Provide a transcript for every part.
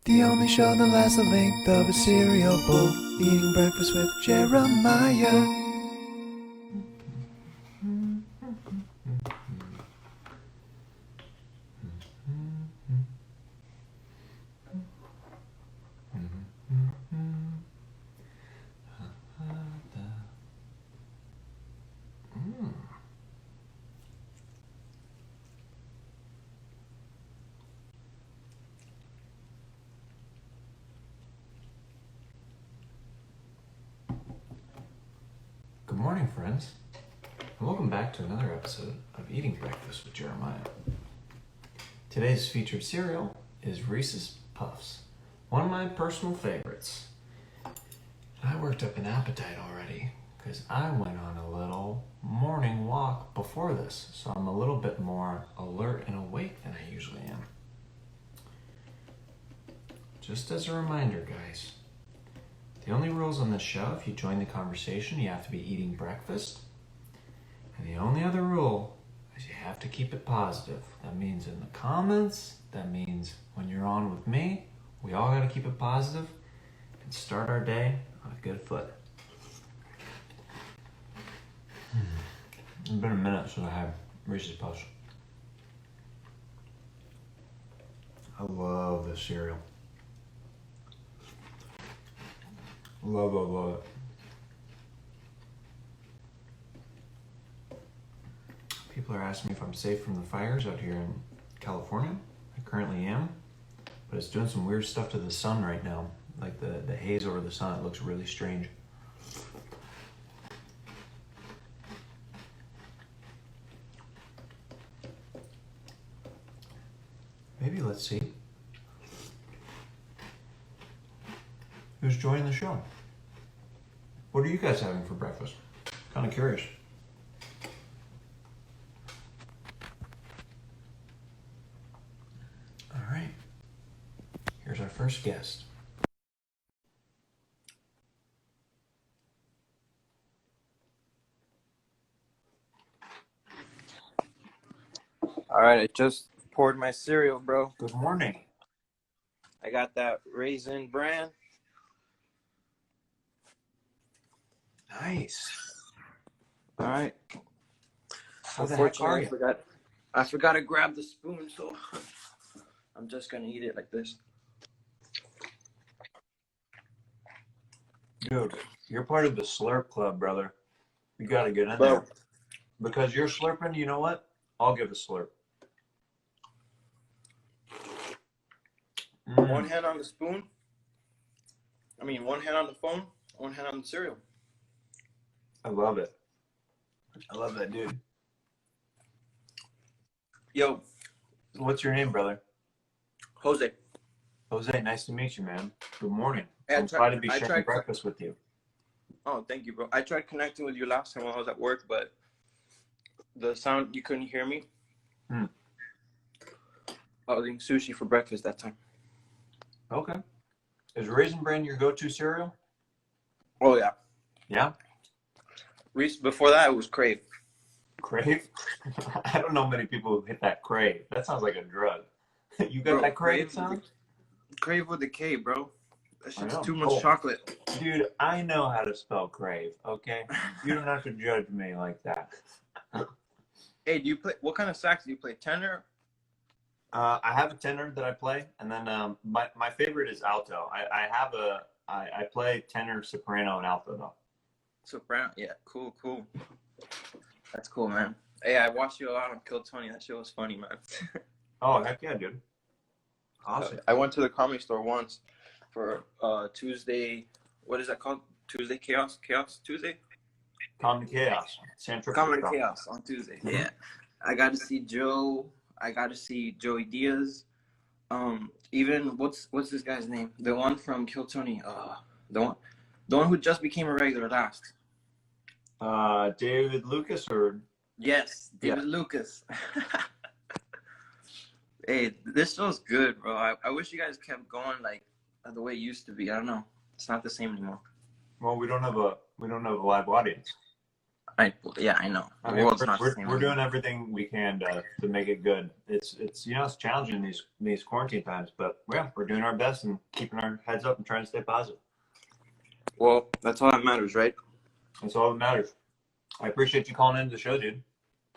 The only show that lasts the length of a cereal bowl. Eating breakfast with Jeremiah. Good morning, friends, and welcome back to another episode of Eating Breakfast with Jeremiah. Today's featured cereal is Reese's Puffs, one of my personal favorites. I worked up an appetite already because I went on a little morning walk before this, so I'm a little bit more alert and awake than I usually am. Just as a reminder, guys, the only rules on this show, if you join the conversation, you have to be eating breakfast. And the only other rule is you have to keep it positive. That means in the comments, that means when you're on with me, we all got to keep it positive and start our day on a good foot. It's been a minute since I had Reese's Puffs. I love this cereal. Love it. People are asking me if I'm safe from the fires out here in California. I currently am, but it's doing some weird stuff to the sun right now. Like the haze over the sun, it looks really strange. Maybe let's see who's joining the show. What are you guys having for breakfast? Kind of curious. All right. Here's our first guest. All right, I just poured my cereal, bro. Good morning. I got that Raisin Bran. Nice. All right. How the heck are you? I forgot to grab the spoon, so I'm just gonna eat it like this. Dude, you're part of the Slurp Club, brother. You gotta get in Bro. there. Because you're slurping, you know what? I'll give a slurp. One hand on the spoon. One hand on the phone, one hand on the cereal. I love it. I love that, dude. Yo, What's your name, brother? Jose. Jose, nice to meet you, man. Good morning. Hey, I'm glad to be sharing breakfast with you. Oh, thank you, bro. I tried connecting with you last time when I was at work, but the sound, you couldn't hear me. I was eating sushi for breakfast that time. Okay. Is Raisin Bran your go-to cereal? Oh, yeah. Yeah? Reese, before that, it was Crave. Crave? I don't know many people who hit that crave. That sounds like a drug. You got Bro, that crave sound? Crave with a K, bro. That shit's know. too much chocolate. Dude, I know how to spell crave, okay? You don't have to judge me like that. Hey, do you play, what kind of sax do you play? Tenor? I have a tenor that I play, and then my favorite is alto. I play tenor, soprano, and alto though. Soprano? Yeah, cool. That's cool, man. Hey, I watched you a lot on Kill Tony. That shit was funny, man. Oh, heck yeah, dude. Awesome. I went to the comedy store once for Tuesday. What is that called? Tuesday Chaos Tuesday? Comedy Chaos. Comedy Chaos on Tuesday. Mm-hmm. Yeah. I got to see Joe. I got to see Joey Diaz. Even what's this guy's name? The one from Kill Tony. The one who just became a regular last. David Lucas or? Yes, David Lucas. Hey, this show's good, bro. I wish you guys kept going like the way it used to be. I don't know. It's not the same anymore. Well, we don't have a live audience. Yeah, I know. I The mean, world's not the same we're anymore. doing everything we can to make it good. It's it's challenging these quarantine times, but yeah, we're doing our best and keeping our heads up and trying to stay positive. Well, that's all that matters, right? That's all that matters. I appreciate you calling into the show, dude.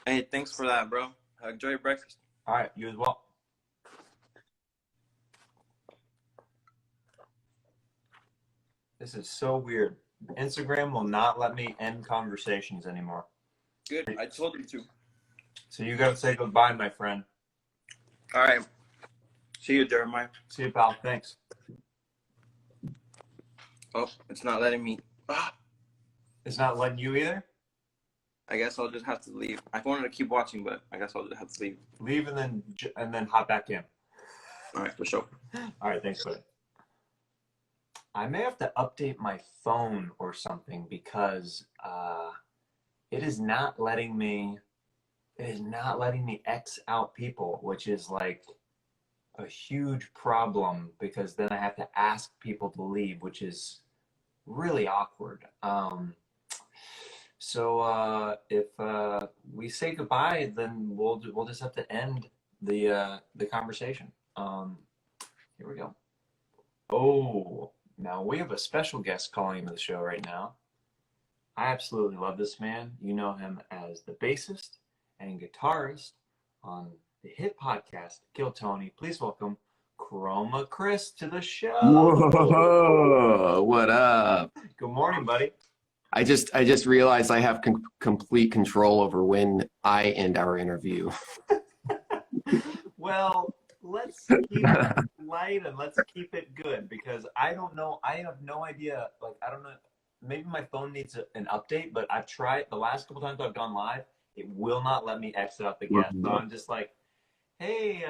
Hey, thanks for that, bro. Enjoy your breakfast. All right, you as well. This is so weird. Instagram will not let me end conversations anymore. Good. I told you to. So you got to say goodbye, my friend. All right. See you, Jeremiah. See you, pal. Thanks. Oh, it's not letting me. It's not letting you either? I guess I'll just have to leave. I wanted to keep watching, but I guess I'll just have to leave. Leave and then hop back in. All right, for sure. All right, thanks, buddy. I may have to update my phone or something because it is not letting me X out people, which is like a huge problem because then I have to ask people to leave, which is really awkward. So if we say goodbye, then we'll just have to end the conversation. Here we go. Oh, now we have a special guest calling into the show right now. I absolutely love this man. You know him as the bassist and guitarist on the hit podcast Kill Tony. Please welcome Chroma Chris to the show. Whoa, what up? Good morning, buddy. I just realized I have complete control over when I end our interview. Well, let's keep it light and let's keep it good because I don't know. I have no idea. Like, I don't know. Maybe my phone needs an update, but I've tried the last couple times I've gone live. It will not let me exit out the guest. So I'm just like, hey,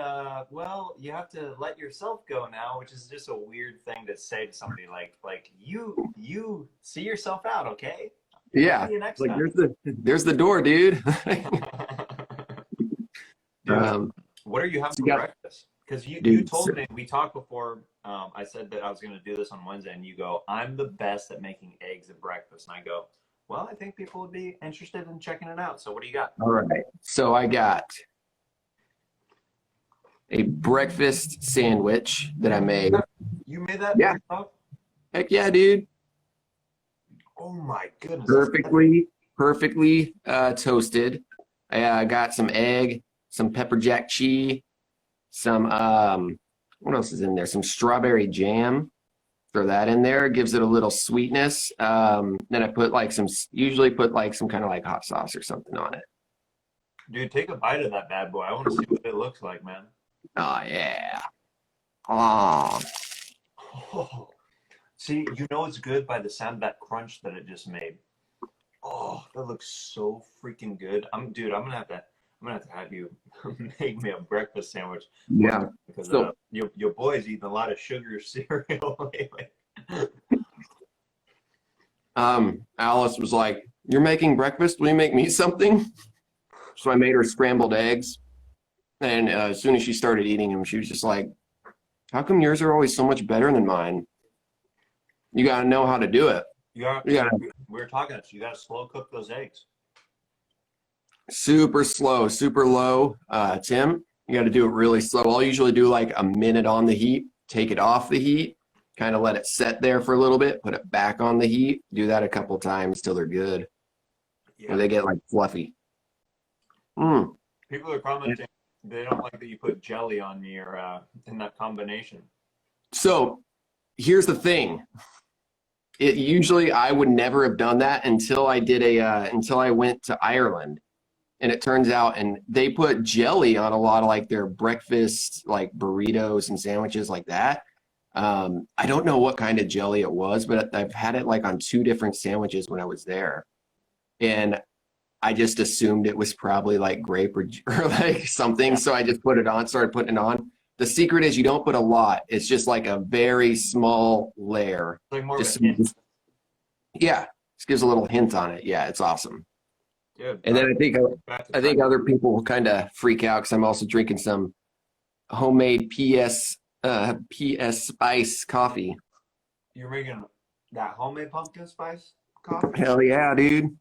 well, you have to let yourself go now, which is just a weird thing to say to somebody. Like you see yourself out, okay? Yeah. See you next like time. there's the door, dude. Dude, what are you having for breakfast? Because you told me, we talked before, I said that I was going to do this on Wednesday, and you go, I'm the best at making eggs at breakfast. And I go, well, I think people would be interested in checking it out. So what do you got? All right. So I got a breakfast sandwich that I made. You made that? Yeah. Yourself? Heck yeah, dude. Oh my goodness. Perfectly toasted. I got some egg, some pepper jack cheese, some what else is in there? Some strawberry jam. Throw that in there. Gives it a little sweetness. Then I put usually put some kind of like hot sauce or something on it. Dude, take a bite of that bad boy. I want to see what it looks like, man. Oh yeah. Oh. See, you know it's good by the sound of that crunch that it just made. Oh, that looks so freaking good. I'm gonna have to have you make me a breakfast sandwich. Yeah. Because So, your boy's eating a lot of sugar cereal lately. Alice was like, "You're making breakfast? Will you make me something?" So I made her scrambled eggs. And as soon as she started eating them, she was just like, "How come yours are always so much better than mine? You got to know how to do it." We were talking about you got to slow cook those eggs. Super slow, super low. Tim, you got to do it really slow. I'll usually do like a minute on the heat, take it off the heat, kind of let it set there for a little bit, put it back on the heat. Do that a couple times till they're good. Yeah. Or they get like fluffy. People are commenting they don't like that you put jelly on your in that combination. So here's the thing. Usually I would never have done that until I did until I went to Ireland. And it turns out, and they put jelly on a lot of like their breakfast, like burritos and sandwiches like that. I don't know what kind of jelly it was, but I've had it like on 2 different sandwiches when I was there. And I just assumed it was probably like grape or like something. Yeah. So I just started putting it on. The secret is you don't put a lot. It's just like a very small layer. Like more of a hint. Yeah, just gives a little hint on it. Yeah, it's awesome. Dude, and then I think other people will kind of freak out because I'm also drinking some homemade PS Spice coffee. You're making that homemade pumpkin spice coffee? Hell yeah, dude.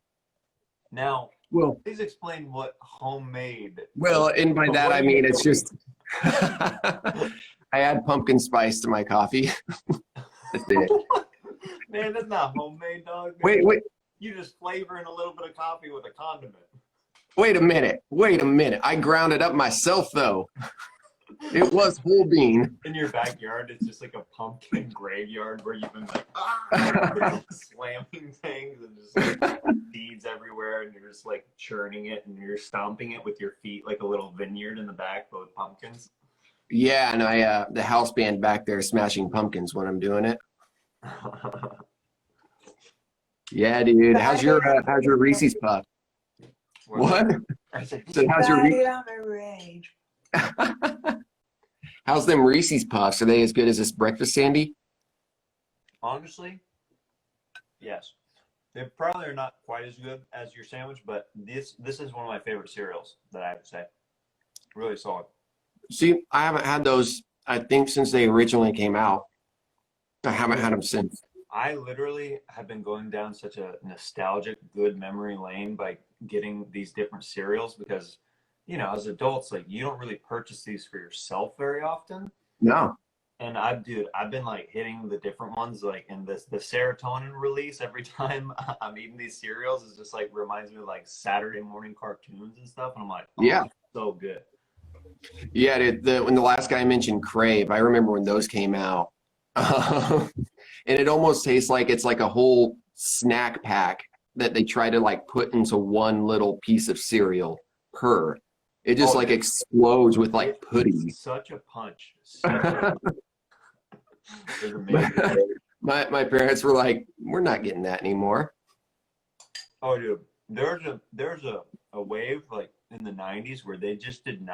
Now, Well, please explain what homemade. and by that What I are you mean it's doing? just I add pumpkin spice to my coffee. That's it. Man, that's not homemade, dog. Wait, You just flavoring a little bit of coffee with a condiment. wait a minute. I ground it up myself though. It was whole bean. In your backyard, it's just like a pumpkin graveyard where you've been like slamming things and just like seeds everywhere, and you're just like churning it and you're stomping it with your feet like a little vineyard in the back, but with pumpkins. Yeah, and I the house band back there smashing pumpkins when I'm doing it. Yeah, dude. How's your Reese's puff? What? I said, So how's your on my rage. how's them Reese's puffs? Are they as good as this breakfast sandy? honestly, yes. They probably are not quite as good as your sandwich, but this is one of my favorite cereals that I have to say. Really solid. See, I haven't had those, I think, since they originally came out. I haven't had them since. I literally have been going down such a nostalgic, good memory lane by getting these different cereals because, you know, as adults, like you don't really purchase these for yourself very often. No. And I've been like hitting the different ones, like in the serotonin release every time I'm eating these cereals is just like reminds me of like Saturday morning cartoons and stuff. And I'm like, oh, Yeah. so good. Yeah, when the last guy mentioned Crave, I remember when those came out. And it almost tastes like it's like a whole snack pack that they try to like put into one little piece of cereal per. It just like explodes with like pudding. Such a punch. It was amazing. My parents were like, we're not getting that anymore. Oh, dude, there's a wave like in the 90s where they just didn't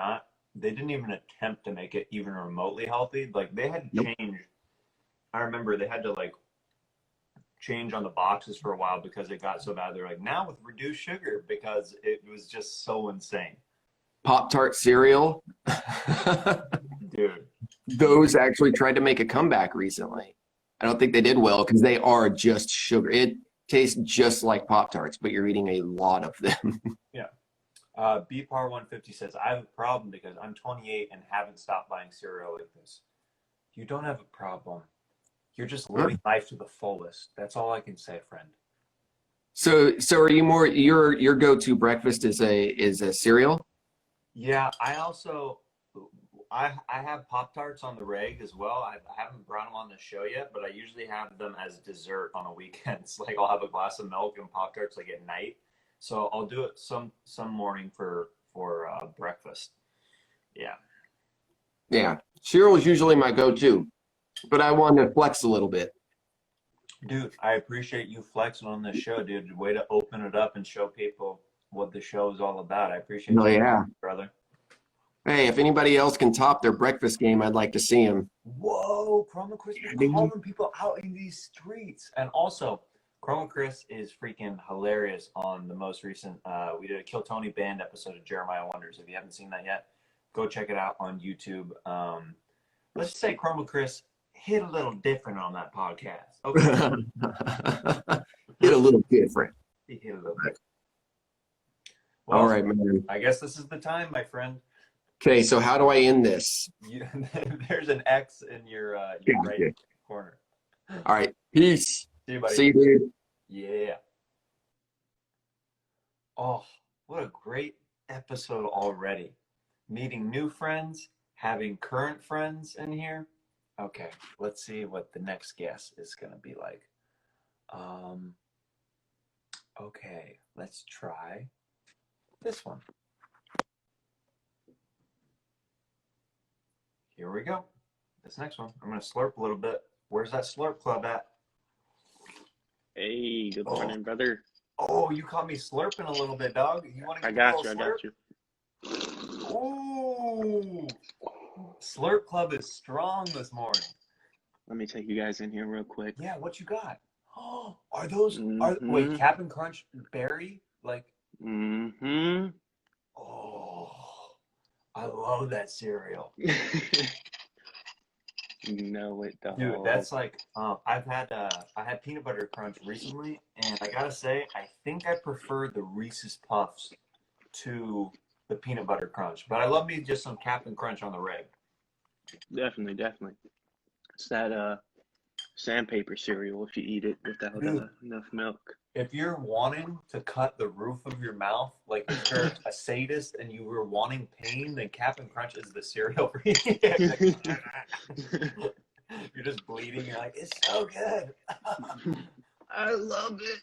even attempt to make it even remotely healthy. Like they had to change. I remember they had to like change on the boxes for a while because it got so bad. They're like, now with reduced sugar because it was just so insane. Pop-Tart cereal. Dude. Those actually tried to make a comeback recently. I don't think they did well because they are just sugar. It tastes just like Pop-Tarts, but you're eating a lot of them. Yeah. BPAR150 says, I have a problem because I'm 28 and haven't stopped buying cereal like this. You don't have a problem. You're just living life to the fullest. That's all I can say, friend. So are you more your go-to breakfast is a cereal? Yeah, I have Pop-Tarts on the reg as well. I haven't brought them on the show yet, but I usually have them as dessert on the weekends. Like I'll have a glass of milk and Pop-Tarts like at night. So I'll do it some morning for breakfast. Yeah. Yeah. Cereal is usually my go-to, but I want to flex a little bit. Dude, I appreciate you flexing on this show, dude. Way to open it up and show people what the show is all about. I appreciate Oh, yeah. brother. Hey, if anybody else can top their breakfast game, I'd like to see them. Whoa, Chroma Chris is calling people out in these streets. And also, Chroma Chris is freaking hilarious on the most recent, we did a Kill Tony Band episode of Jeremiah Wonders. If you haven't seen that yet, go check it out on YouTube. Let's just say Chroma Chris hit a little different on that podcast. Okay. Hit a little different. He hit a little bit. Well, all right, man. I guess this is the time, my friend. Okay, so how do I end this? There's an X in your right corner. All right, peace. See you, buddy. See you, dude. Yeah. Oh, what a great episode already. Meeting new friends, having current friends in here. Okay, let's see what the next guest is going to be like. Okay, let's try this one. Here we go. This next one. I'm going to slurp a little bit. Where's that Slurp Club at? Hey, good morning, brother. Oh, you caught me slurping a little bit, dog. You want to? I got you. Ooh, Slurp Club is strong this morning. Let me take you guys in here real quick. Yeah, what you got? Oh, are those? Mm-hmm. Wait, Cap'n Crunch berry? Like? Mm-hmm. Oh, I love that cereal. know it, dog. Dude, that's like I had peanut butter crunch recently, and I gotta say, I think I prefer the Reese's Puffs to the peanut butter crunch. But I love me just some Captain Crunch on the reg. Definitely, definitely. It's that sandpaper cereal if you eat it without Dude. enough milk. If you're wanting to cut the roof of your mouth, like if you're a sadist and you were wanting pain, then Captain Crunch is the cereal for you. You're just bleeding. You're like, it's so good. I love it.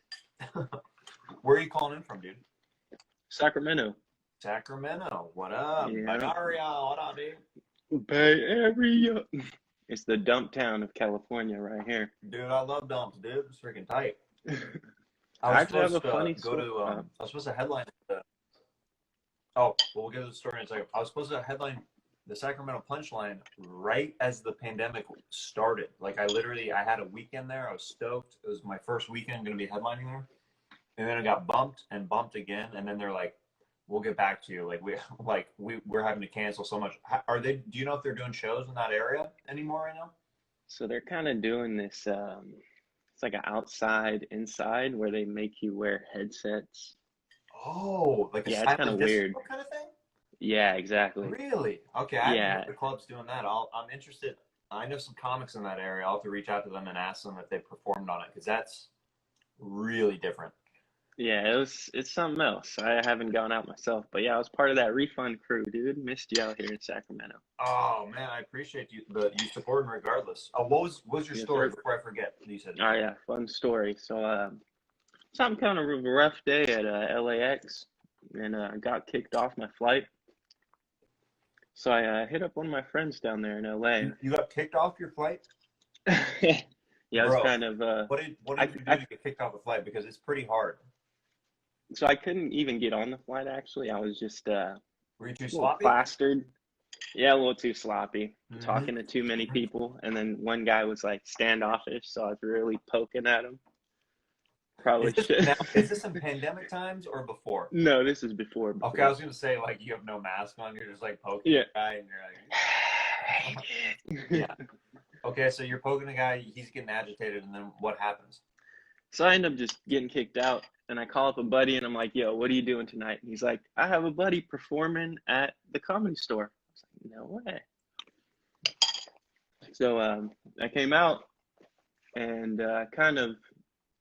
Where are you calling in from, dude? Sacramento. Sacramento. What up? Yeah. Bay Area. What up, dude? Bay Area. It's the dump town of California right here. Dude, I love dumps, dude. It's freaking tight. I actually have a funny story. I was supposed to headline well, we'll get to the story in a second. I was supposed to headline the Sacramento Punchline right as the pandemic started. Like I had a weekend there. I was stoked. It was my first weekend going to be headlining there. And then it got bumped and bumped again. And then they're like, we'll get back to you. We're having to cancel so much. Do you know if they're doing shows in that area anymore right now? So they're kind of doing this, it's like an outside, inside where they make you wear headsets. Oh, like yeah, a it's kind of weird kind of thing? Yeah, exactly. Really? Okay, I Yeah. know if the club's doing that. I'm interested. I know some comics in that area. I'll have to reach out to them and ask them if they performed on it, because that's really different. Yeah, it's something else. I haven't gone out myself, but yeah, I was part of that refund crew, dude. Missed you out here in Sacramento. Oh man, I appreciate you supporting regardless. What was your story before I forget? You said. Oh yeah, fun story. So something kind of a rough day at LAX, and I got kicked off my flight. So I hit up one of my friends down there in LA. You got kicked off your flight? Yeah, it was kind of. What did you do to get kicked off a flight? Because it's pretty hard. So I couldn't even get on the flight, actually. I was just were you too a little sloppy? plastered. Yeah, a little too sloppy. Mm-hmm. Talking to too many people. And then one guy was like standoffish, so I was really poking at him. Probably should. Now, is this in pandemic times or before? No, this is before. Okay, I was gonna say, like, you have no mask on, you're just like poking the guy and you're like yeah. Okay, so you're poking the guy, he's getting agitated, and then what happens? So I end up just getting kicked out, and I call up a buddy, and I'm like, yo, what are you doing tonight? And he's like, I have a buddy performing at the Comedy Store. I was like, no way. So I came out and kind of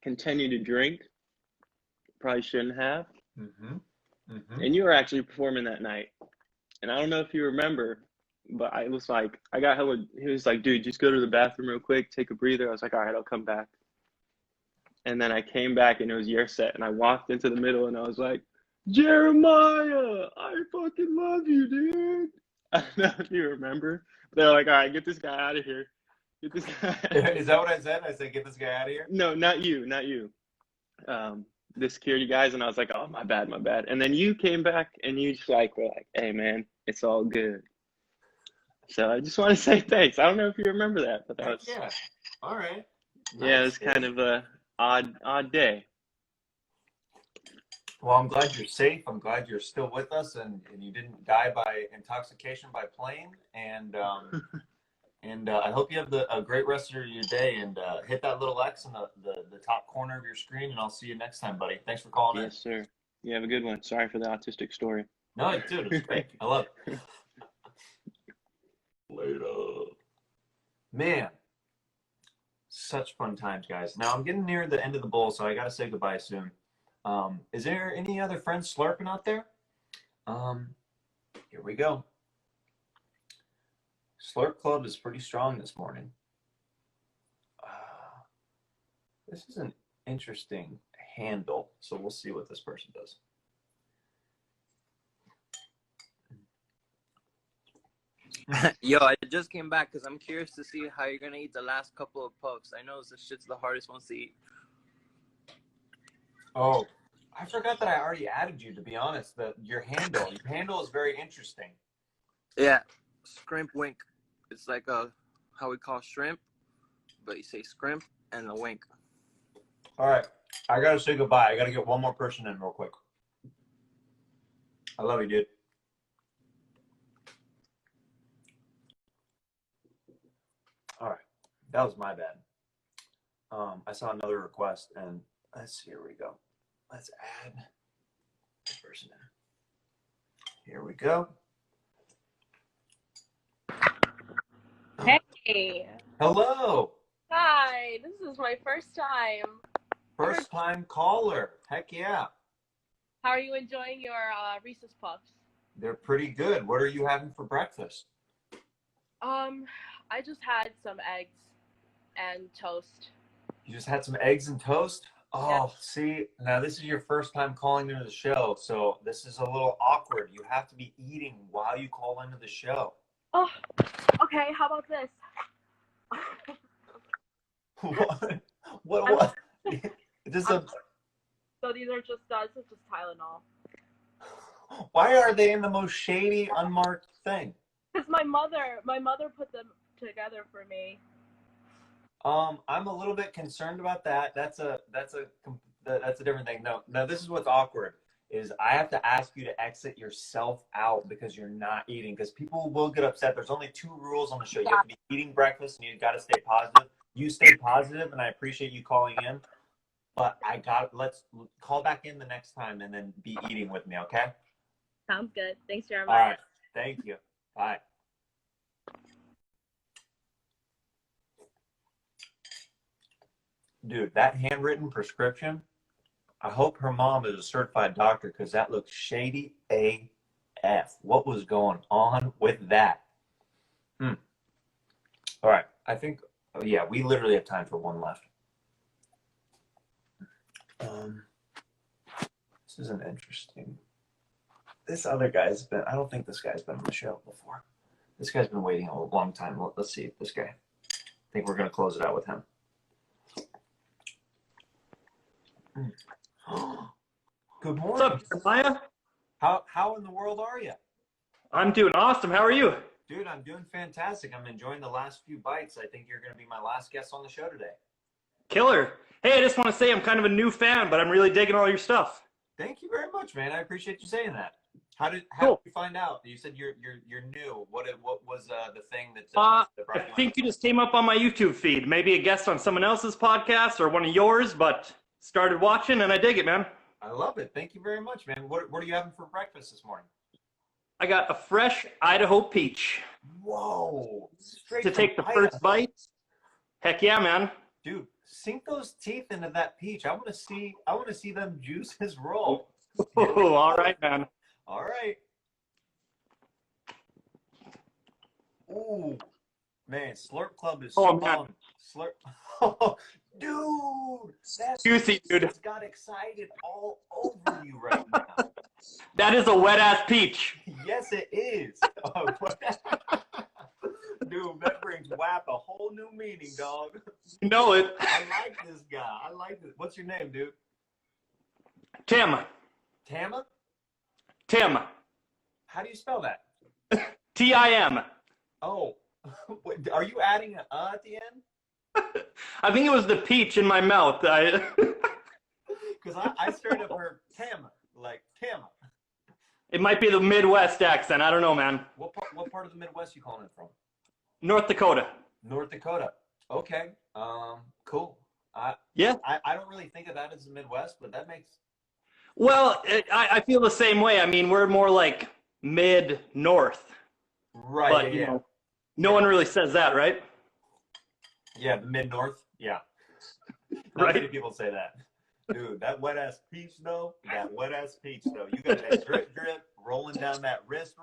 continued to drink. Probably shouldn't have. Mm-hmm. Mm-hmm. And you were actually performing that night. And I don't know if you remember, but I was like, he was like, dude, just go to the bathroom real quick, take a breather. I was like, all right, I'll come back. And then I came back and it was your set. And I walked into the middle and I was like, Jeremiah, I fucking love you, dude. I don't know if you remember. They're like, all right, get this guy out of here. Get this guy out of here. Is that what I said? I said, get this guy out of here? No, not you. The security guys. And I was like, oh, my bad. And then you came back and you just were like, hey, man, it's all good. So I just want to say thanks. I don't know if you remember that, but that was, yeah. All right. Yeah, it was kind of a odd day. Well, I'm glad you're safe. I'm glad you're still with us, and you didn't die by intoxication by plane. And I hope you have a great rest of your day. And hit that little X in the top corner of your screen, and I'll see you next time, buddy. Thanks for calling in. Yes, sir. You have a good one. Sorry for the autistic story. No, dude, it's great. I love it. Later. Man. Such fun times, guys. Now, I'm getting near the end of the bowl, so I got to say goodbye soon. Is there any other friends slurping out there? Here we go. Slurp Club is pretty strong this morning. This is an interesting handle, so we'll see what this person does. Yo, I just came back because I'm curious to see how you're gonna eat the last couple of puffs. I know this shit's the hardest ones to eat. Oh, I forgot that I already added you, to be honest. Your handle is very interesting. Yeah, scrimp wink. It's like how we call shrimp, but you say scrimp and the wink. All right, I gotta say goodbye. I gotta get one more person in real quick. I love you, dude. That was my bad. I saw another request, and let's see. Here we go. Let's add this person in. Here we go. Hey. Hello. Hi. This is my first time. First time caller. Heck yeah. How are you enjoying your Reese's Puffs? They're pretty good. What are you having for breakfast? I just had some eggs and toast. You just had some eggs and toast? Oh, Yeah. see, now this is your first time calling into the show, so this is a little awkward. You have to be eating while you call into the show. Oh, okay. How about this? What? This a... So these are just Tylenol. Why are they in the most shady, unmarked thing? Because my mother put them together for me. I'm a little bit concerned about that. That's a different thing. No, this is what's awkward. Is I have to ask you to exit yourself out because you're not eating. Because people will get upset. There's only 2 rules on the show. You have to be eating breakfast and you got to stay positive. You stay positive, and I appreciate you calling in. But let's call back in the next time and then be eating with me, okay? Sounds good. Thanks, Jeremiah. All right. Thank you. Bye. Dude, that handwritten prescription, I hope her mom is a certified doctor because that looks shady AF. What was going on with that? All right. I think, yeah, we literally have time for one left. This is an interesting. This other guy's been, I don't think this guy's been on the show before. This guy's been waiting a long time. Let's see this guy. I think we're going to close it out with him. Good morning. What's up, Jeremiah? How in the world are you? I'm doing awesome. How are you? Dude, I'm doing fantastic. I'm enjoying the last few bites. I think you're going to be my last guest on the show today. Killer. Hey, I just want to say I'm kind of a new fan, but I'm really digging all your stuff. Thank you very much, man. I appreciate you saying that. How did you find out? You said you're new. What was the thing that brought I you think you just came up on my YouTube feed. Maybe a guest on someone else's podcast or one of yours, but started watching and I dig it, man. I love it. Thank you very much, man. What are you having for breakfast this morning? I got a fresh Idaho peach. Whoa! Straight to take the from first Idaho. bite. Heck yeah, man. Dude, sink those teeth into that peach. I want to see them juices roll. Oh, all right, man. All right. Ooh, man, Slurp Club is strong. Man. Slurp. Oh, dude, that Juicy, dude. just got excited all over you right now. That is a wet ass peach. Yes, it is. Oh, dude, that brings WAP a whole new meaning, dog. You know it. I like this guy. I like this. What's your name, dude? Tim. Tama? Tim. How do you spell that? Tim. Oh, wait, are you adding an at the end? I think it was the peach in my mouth. Because I straight up heard Tama, like Tama. It might be the Midwest accent. I don't know, man. What part of the Midwest you calling it from? North Dakota. North Dakota. Okay. Cool. Yeah. I don't really think of that as the Midwest, but that makes. Well, I feel the same way. I mean, we're more like mid-north. Right. But, you know, no one really says that, right? Yeah, the mid-north. Yeah. Not Right. many people say that. Dude, that wet-ass peach, though. That wet-ass peach, though. You got that drip, rolling down that wrist.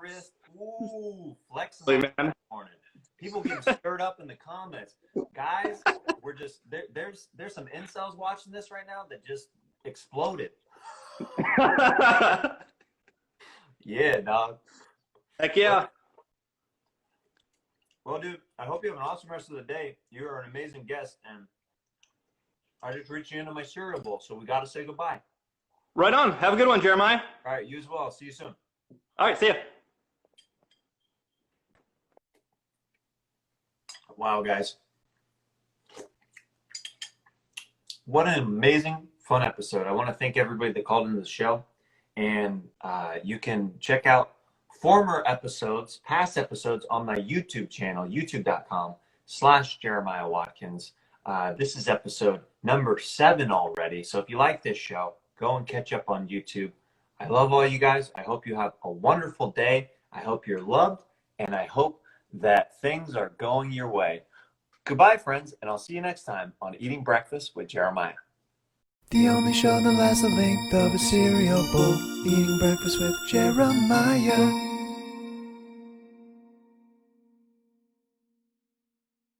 Ooh, flexing Hey, like man. that morning. People getting stirred up in the comments. Guys, we're just, there's some incels watching this right now that just exploded. Yeah, dog. Heck yeah. Well, dude, I hope you have an awesome rest of the day. You are an amazing guest, and I just reached you into my cereal bowl, so we got to say goodbye. Right on. Have a good one, Jeremiah. All right, you as well. See you soon. All right, see ya. Wow, guys. What an amazing, fun episode. I want to thank everybody that called into the show. And you can check out former episodes, past episodes on my YouTube channel, youtube.com youtube.com/Jeremiah Watkins. This is episode number 7 already. So if you like this show, go and catch up on YouTube. I love all you guys. I hope you have a wonderful day. I hope you're loved, and I hope that things are going your way. Goodbye, friends, and I'll see you next time on Eating Breakfast with Jeremiah. The only show that lasts the length of a cereal bowl. Eating breakfast with Jeremiah.